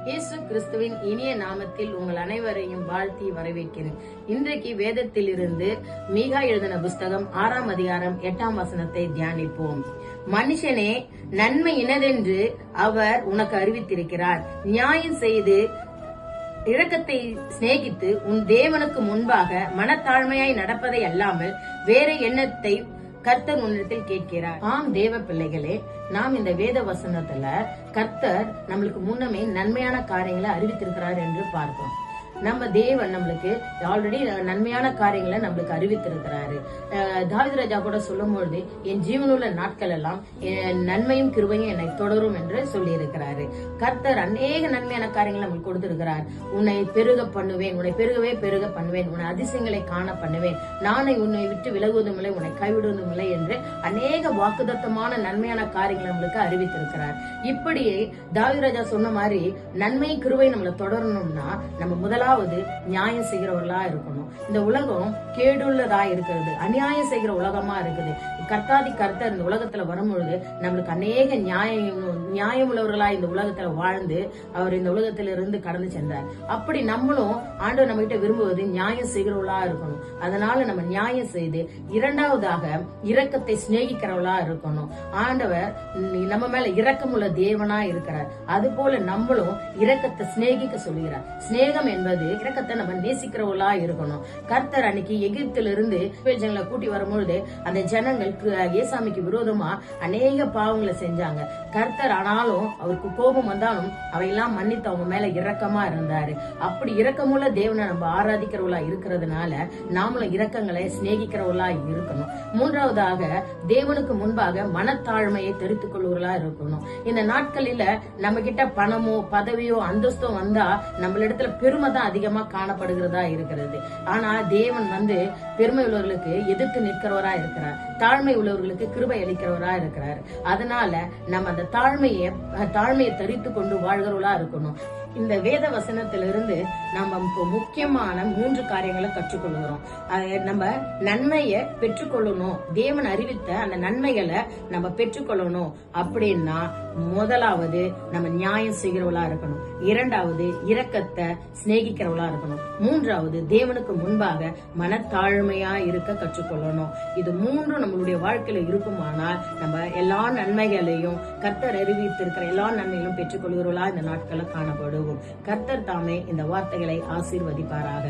இயேசு கிறிஸ்துவின் இனிய நாமத்தில் உங்கள் அனைவரையும் வாழ்த்தி வரவேற்கிறேன். இன்றைக்கு வேதத்தில் இருந்து மீகா எழுதின புஸ்தகம் 6ஆம் அதிகாரம் 8ஆம் வசனத்தை தியானிப்போம். மனுஷனே, நன்மை இனதென்று அவர் உனக்கு அறிவித்திருக்கிறார். நியாயம் செய்து இரக்கத்தை சிநேகித்து உன் தேவனுக்கு முன்பாக மனத்தாழ்மையாய் நடப்பதை அல்லாமல் வேற எண்ணத்தை கர்த்தர் உன்னிடத்தில் கேட்கிறார். ஆம் தேவ பிள்ளைகளே, நாம் இந்த வேத வசனத்துல கர்த்தர் நம்மளுக்கு முன்னமே நன்மையான காரியங்களை அறிவித்திருக்கிறார் என்று பார்ப்போம். நம்ம தேவன் நம்மளுக்கு ஆல்ரெடி நன்மையான காரியங்களை நம்மளுக்கு அறிவித்திருக்கிறாரு. தாவீது ராஜா கூட சொல்லும் பொழுது, என் ஜீவனுள்ள நாட்கள் எல்லாம் நன்மையும் கிருபையும் என்னை தொடரும் என்று சொல்லி இருக்கிறாரு. கர்த்தர் அநேக நன்மையான காரியங்களை நம்மளுக்கு கொடுத்திருக்கிறார். உன்னை பெருக பண்ணுவேன், உன்னை பெருகவே பெருக பண்ணுவேன், உன்னை அதிசயங்களை காண பண்ணுவேன், நானே உன்னை விட்டு விலகுவதும் இல்லை, உன்னை கைவிடுவதும் இல்லை என்று அநேக வாக்குதத்தமான நன்மையான காரியங்களை நம்மளுக்கு அறிவித்திருக்கிறார். இப்படியே தாவீது ராஜா சொன்ன மாதிரி நன்மை கிருபை நம்மளை தொடரணும்னா நம்ம முதலாவது நியாயம் செய்கிறவர்களா இருக்கணும். இந்த உலகம் கேடுள்ளதா இருக்கிறது, அநியாயம் செய்கிற உலகமா இருக்குது. கர்த்தாதி கர்த்தர் இந்த உலகத்துல வரும்பொழுது நம்மளுக்கு அநேக நியாயம் உள்ளவர்களா இந்த உலகத்துல வாழ்ந்து அவர் இந்த உலகத்தில இருந்து கடந்து சென்றார். அப்படி நம்மளும் ஆண்டவர் நம்ம கிட்ட விரும்புவது நியாயம் செய்கிறவர்களா இருக்கணும். அதனால நம்ம நியாயம் செய்து இரண்டாவதாக இரக்கத்தை சிநேகிக்கிறவளா இருக்கணும். ஆண்டவர் நம்ம மேல இரக்கமுள்ள தேவனா இருக்கிறார். அது போல நம்மளும் இரக்கத்தை சிநேகிக்க சொல்லுகிறார். சிநேகம் என்பது இரக்கத்தை நம்ம நேசிக்கிறவளா இருக்கணும். கர்த்தர் அன்னைக்கு எகிப்திலிருந்து ஜனங்களை கூட்டி வரும்பொழுது அந்த ஜனங்கள் ஏசாமிக்கு விரோதமா அநேக பாவங்களை செஞ்சாங்க. கர்த்தர் ஆனாலும் அவருக்கு கோபம் வந்தாலும் அவையெல்லாம் மன்னித்து அவங்க மேல இரக்கமா இருந்தாரு. அப்படி இரக்கமுள்ள தேவனை நம்ம ஆராதிக்கிறவளா இருக்கிறதுனால நாமளும் இரக்கங்களை சிநேகிக்கிறவளா இருக்கணும். மூன்றாவதாக தேவனுக்கு முன்பாக மனத்தாழ்மையை தெரித்துக் கொள்வர்களா இருக்கணும். இந்த நாட்களில நம்ம கிட்ட பணமோ பதவியோ அந்தஸ்தோ வந்தா நம்மளிடத்துல பெருமை தான் அதிகமா காணப்படுகிறதா இருக்கிறது. ஆனா தேவன் பெருமை உள்ளவர்களுக்கு எதிர்த்து நிற்கிறவரா இருக்கிறார், தாழ்மை உள்ளவர்களுக்கு கிருபை அளிக்கிறவரா இருக்கிறார். அதனால நம்ம அந்த தாழ்மையை தரித்து கொண்டு வாழ்கிறவர்களா இருக்கணும். இந்த வேத வசனத்திலிருந்து நம்ம முக்கியமான 3 காரியங்களை கற்றுக்கொள்கிறோம். நம்ம நன்மையை பெற்றுக்கொள்ளணும், தேவன் அறிவித்த அந்த நன்மைகளை நம்ம பெற்றுக்கொள்ளணும் அப்படின்னா முதலாவது நம்ம நியாயம் செய்கிறவளா இருக்கணும், இரண்டாவது இரக்கத்தை சிநேகிக்கிறவளா இருக்கணும், மூன்றாவது தேவனுக்கு முன்பாக மனத்தாழ்மையா இருக்க கற்றுக்கொள்ளணும். இது 3 நம்மளுடைய வாழ்க்கையில இருக்குமானால் நம்ம எல்லா நன்மைகளையும் கர்த்தர் அறிவித்திருக்கிற எல்லா நன்மைகளும் பெற்றுக்கொள்கிறவளா இந்த நாட்களை காணப்படும். கர்த்தர் தாமே இந்த வார்த்தைகளை ஆசீர்வதிப்பாராக.